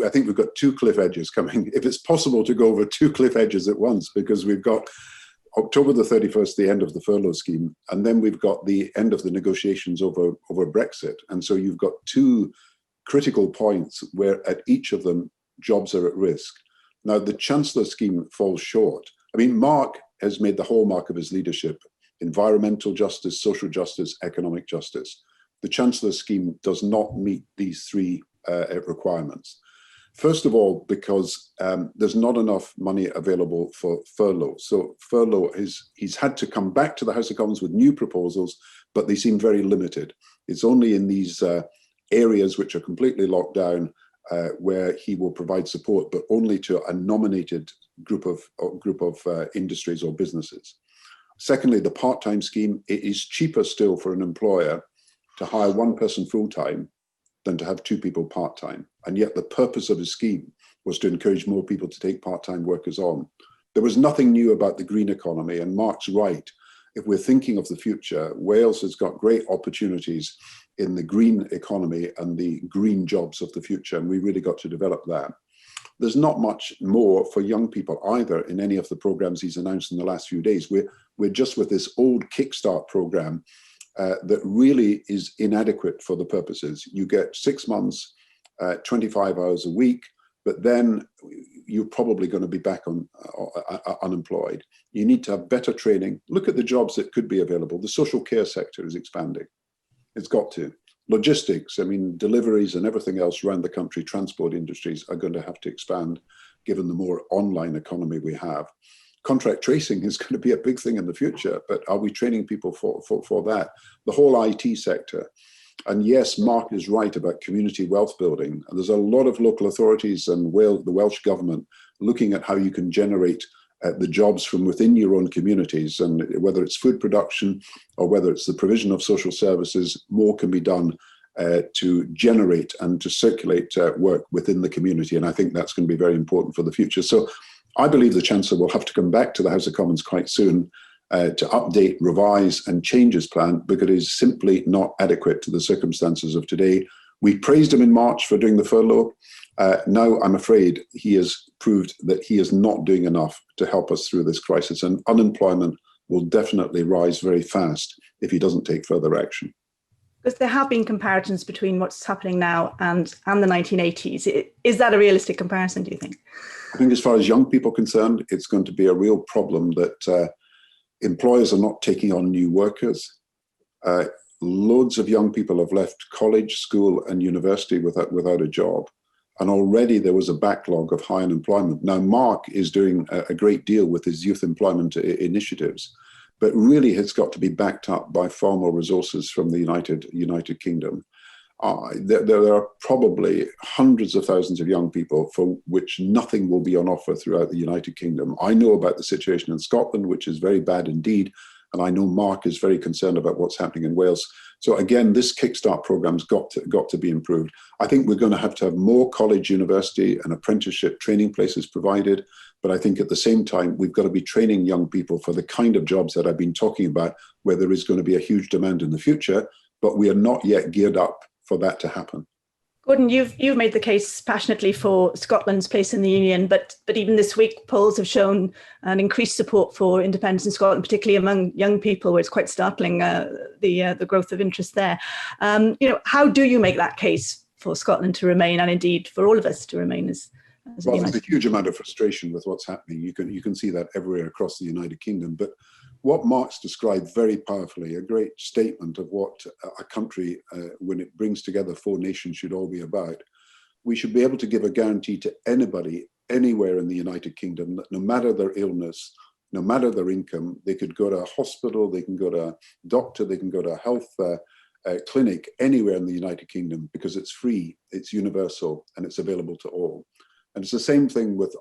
I think we've got two cliff edges coming, if it's possible to go over two cliff edges at once, because we've got October the 31st, the end of the furlough scheme, and then we've got the end of the negotiations over Brexit. And so you've got two critical points where at each of them, jobs are at risk. Now, the Chancellor scheme falls short. I mean, Mark has made the hallmark of his leadership environmental justice, social justice, economic justice. The Chancellor scheme does not meet these three requirements. First of all, because there's not enough money available for furlough. So furlough, he's had to come back to the House of Commons with new proposals, but they seem very limited. It's only in these areas which are completely locked down where he will provide support, but only to a nominated group of industries or businesses. Secondly, the part-time scheme, it is cheaper still for an employer to hire one person full-time than to have two people part-time. And yet the purpose of his scheme was to encourage more people to take part-time workers on. There was nothing new about the green economy, and Mark's right. If we're thinking of the future, Wales has got great opportunities in the green economy and the green jobs of the future, and we really got to develop that. There's not much more for young people either in any of the programs he's announced in the last few days. We're just with this old Kickstart program that really is inadequate for the purposes. You get 6 months, 25 hours a week, but then you're probably going to be back on unemployed. You need to have better training. Look at the jobs that could be available. The social care sector is expanding. It's got to. Logistics, I mean, deliveries and everything else around the country, transport industries are going to have to expand given the more online economy we have. Contract tracing is going to be a big thing in the future, but are we training people for that? The whole IT sector. And yes, Mark is right about community wealth building. And there's a lot of local authorities and the Welsh government looking at how you can generate the jobs from within your own communities, and whether it's food production or whether it's the provision of social services, more can be done to generate and to circulate work within the community. And I think that's going to be very important for the future. So I believe the Chancellor will have to come back to the House of Commons quite soon to update, revise and change his plan, because it is simply not adequate to the circumstances of today. We praised him in March for doing the furlough. Now I'm afraid he has proved that he is not doing enough to help us through this crisis, and unemployment will definitely rise very fast if he doesn't take further action. Because there have been comparisons between what's happening now and the 1980s. Is that a realistic comparison, do you think? I think as far as young people are concerned, it's going to be a real problem that employers are not taking on new workers. Loads of young people have left college, school and university without a job. And already there was a backlog of high unemployment. Now, Mark is doing a great deal with his youth employment initiatives, but really it's got to be backed up by far more resources from the United Kingdom. There are probably hundreds of thousands of young people for which nothing will be on offer throughout the United Kingdom. I know about the situation in Scotland, which is very bad indeed. And I know Mark is very concerned about what's happening in Wales. So again, this Kickstart program's got to be improved. I think we're going to have more college, university and apprenticeship training places provided. But I think at the same time, we've got to be training young people for the kind of jobs that I've been talking about, where there is going to be a huge demand in the future, but we are not yet geared up for that to happen. Gordon, you've made the case passionately for Scotland's place in the Union, but even this week, polls have shown an increased support for independence in Scotland, particularly among young people, where it's quite startling the growth of interest there. How do you make that case for Scotland to remain, and indeed for all of us to remain as a Well, there's a huge amount of frustration with what's happening. You can see that everywhere across the United Kingdom. But what Mark's described very powerfully, a great statement of what a country, when it brings together four nations, should all be about. We should be able to give a guarantee to anybody, anywhere in the United Kingdom, that no matter their illness, no matter their income, they could go to a hospital, they can go to a doctor, they can go to a health clinic anywhere in the United Kingdom, because it's free, it's universal, and it's available to all. And it's the same thing with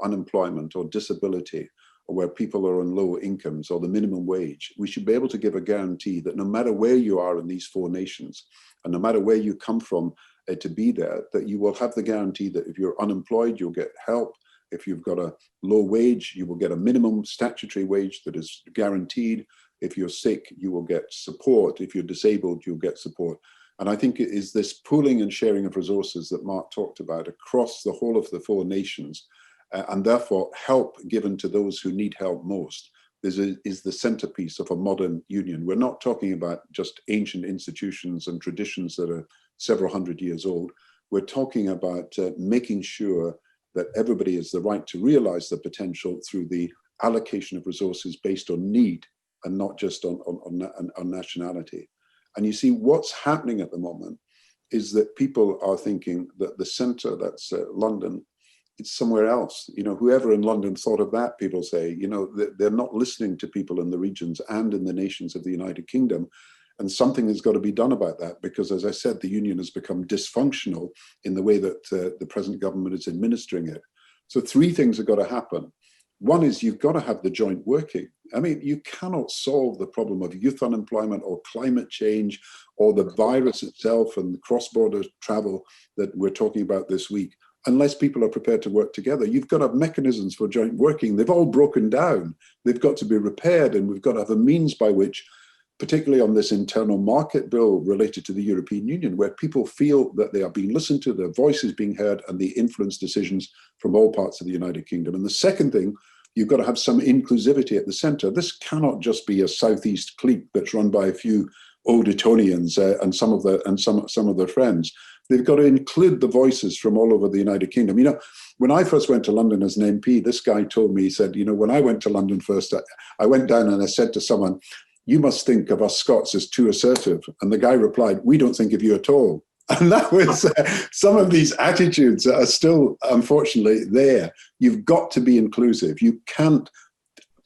unemployment or disability, or where people are on low incomes or the minimum wage. We should be able to give a guarantee that no matter where you are in these four nations, and no matter where you come from to be there, that you will have the guarantee that if you're unemployed, you'll get help. If you've got a low wage, you will get a minimum statutory wage that is guaranteed. If you're sick, you will get support. If you're disabled, you'll get support. And I think it is this pooling and sharing of resources that Mark talked about across the whole of the 4 nations, and therefore help given to those who need help most, is the centerpiece of a modern union. We're not talking about just ancient institutions and traditions that are several hundred years old. We're talking about making sure that everybody has the right to realize the potential through the allocation of resources based on need and not just on nationality. And you see, what's happening at the moment is that people are thinking that the center, that's London, it's somewhere else. You know, whoever in London thought of that, people say, you know, they're not listening to people in the regions and in the nations of the United Kingdom. And something has got to be done about that, because, as I said, the union has become dysfunctional in the way that the present government is administering it. So 3 things have got to happen. One is you've got to have the joint working. I mean, you cannot solve the problem of youth unemployment or climate change or the virus itself and the cross-border travel that we're talking about this week unless people are prepared to work together. You've got to have mechanisms for joint working. They've all broken down. They've got to be repaired, and we've got to have a means by which, particularly on this internal market bill related to the European Union, where people feel that they are being listened to, their voices being heard, and they influence decisions from all parts of the United Kingdom. And the second thing, you've got to have some inclusivity at the centre. This cannot just be a southeast clique that's run by a few old Etonians and some of their friends. They've got to include the voices from all over the United Kingdom. You know, when I first went to London as an MP, this guy told me, he said, you know, when I went to London first, I went down and I said to someone, "You must think of us Scots as too assertive." And the guy replied, "We don't think of you at all." And that was some of these attitudes that are still, unfortunately, there. You've got to be inclusive. You can't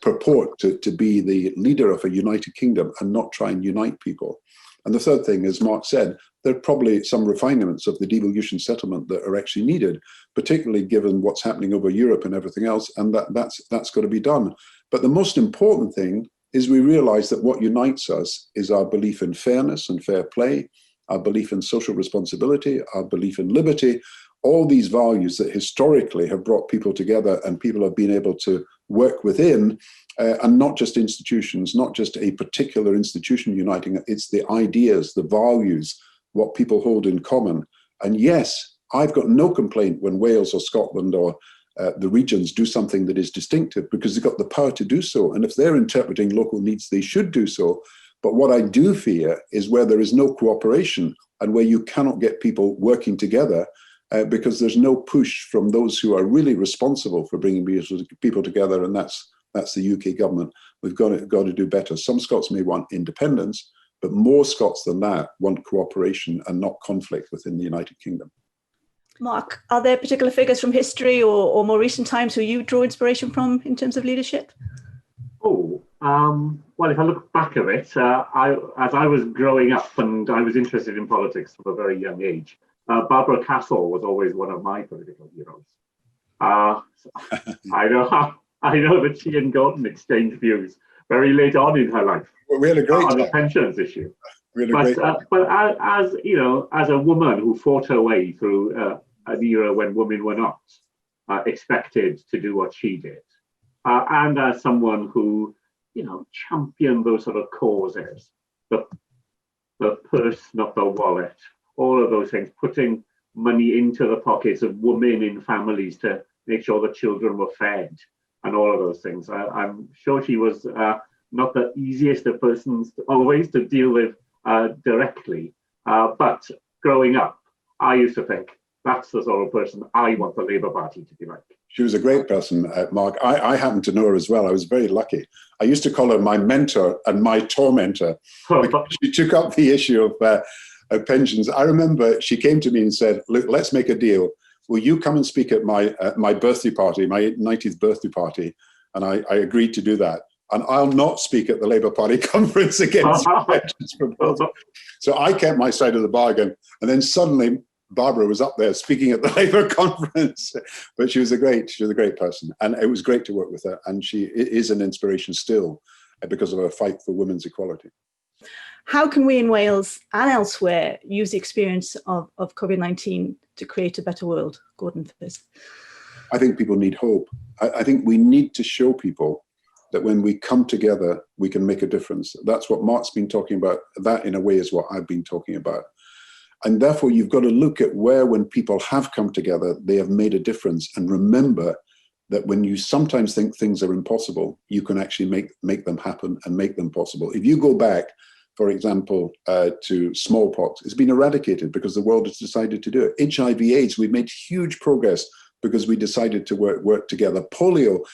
purport to be the leader of a United Kingdom and not try and unite people. And the third thing, as Mark said, there are probably some refinements of the devolution settlement that are actually needed, particularly given what's happening over Europe and everything else, and that's got to be done. But the most important thing is we realize that what unites us is our belief in fairness and fair play, our belief in social responsibility, our belief in liberty, all these values that historically have brought people together and people have been able to work within, and not just institutions, not just a particular institution uniting, it's the ideas, the values, what people hold in common. And yes, I've got no complaint when Wales or Scotland or the regions do something that is distinctive, because they've got the power to do so. And if they're interpreting local needs, they should do so. But what I do fear is where there is no cooperation and where you cannot get people working together because there's no push from those who are really responsible for bringing people together, and that's the UK government. We've got to do better. Some Scots may want independence, but more Scots than that want cooperation and not conflict within the United Kingdom. Mark, are there particular figures from history or more recent times who you draw inspiration from in terms of leadership? Well, if I look back at it, as I was growing up and I was interested in politics from a very young age, Barbara Castle was always one of my political heroes. I know that she and Gordon exchanged views very late on in her life. Well, we had a great on time. the pensions issue. But as you know, as a woman who fought her way through an era when women were not expected to do what she did, and as someone who, you know, championed those sort of causes, the purse, not the wallet, all of those things, putting money into the pockets of women in families to make sure the children were fed, and all of those things. I'm sure she was not the easiest of persons always to deal with directly, but growing up, I used to think that's the sort of person I want the Labour Party to be like. She was a great person, Mark. I happen to know her as well. I was very lucky. I used to call her my mentor and my tormentor. She took up the issue of pensions. I remember she came to me and said, "Look, let's make a deal. Will you come and speak at my birthday party, my 90th birthday party?" And I agreed to do that. And I'll not speak at the Labour Party conference against the pensions proposal. So I kept my side of the bargain. And then suddenly Barbara was up there speaking at the Labour conference. But she was a great person. And it was great to work with her. And she is an inspiration still because of her fight for women's equality. How can we in Wales and elsewhere use the experience of COVID-19 to create a better world? Gordon first. I think people need hope. I think we need to show people that when we come together, we can make a difference. That's what Mark's been talking about. That, in a way, is what I've been talking about. And therefore, you've got to look at where, when people have come together, they have made a difference. And remember that when you sometimes think things are impossible, you can actually make them happen and make them possible. If you go back, for example, to smallpox, it's been eradicated because the world has decided to do it. HIV/AIDS, we've made huge progress because we decided to work together. Polio,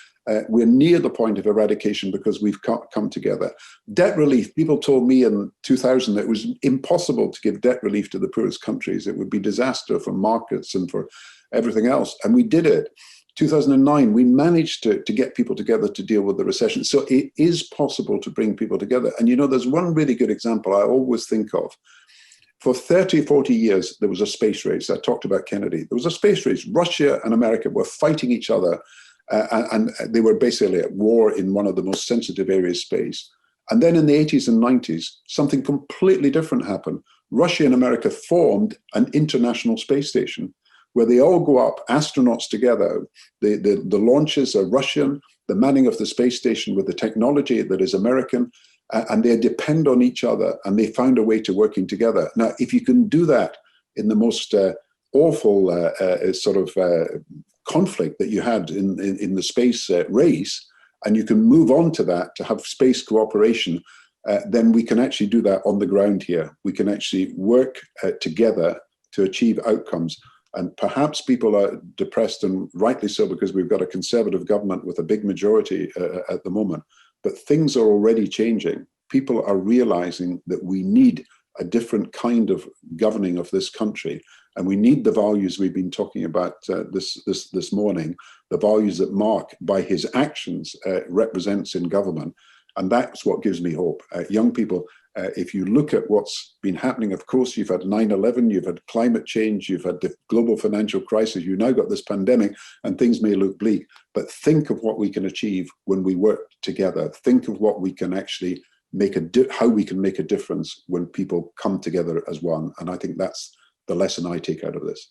we're near the point of eradication because we've come together. Debt relief, people told me in 2000 that it was impossible to give debt relief to the poorest countries. It would be disaster for markets and for everything else. And we did it. 2009, we managed to get people together to deal with the recession. So it is possible to bring people together. And you know, there's one really good example I always think of. For 30, 40 years, there was a space race. I talked about Kennedy. There was a space race. Russia and America were fighting each other, and they were basically at war in one of the most sensitive areas of space. And then in the 80s and 90s, something completely different happened. Russia and America formed an international space station where they all go up, astronauts together. The launches are Russian, the manning of the space station with the technology that is American, and they depend on each other, and they found a way to working together. Now, if you can do that in the most awful conflict that you had in the space race, and you can move on to that, to have space cooperation, then we can actually do that on the ground here. We can actually work together to achieve outcomes. And perhaps people are depressed, and rightly so, because we've got a conservative government with a big majority at the moment. But things are already changing. People are realizing that we need a different kind of governing of this country. And we need the values we've been talking about this morning, the values that Mark, by his actions, represents in government. And that's what gives me hope. Young people, if you look at what's been happening, of course, you've had 9/11, you've had climate change, you've had the global financial crisis, you've now got this pandemic, and things may look bleak. But think of what we can achieve when we work together. Think of what we can actually how we can make a difference when people come together as one. And I think that's the lesson I take out of this.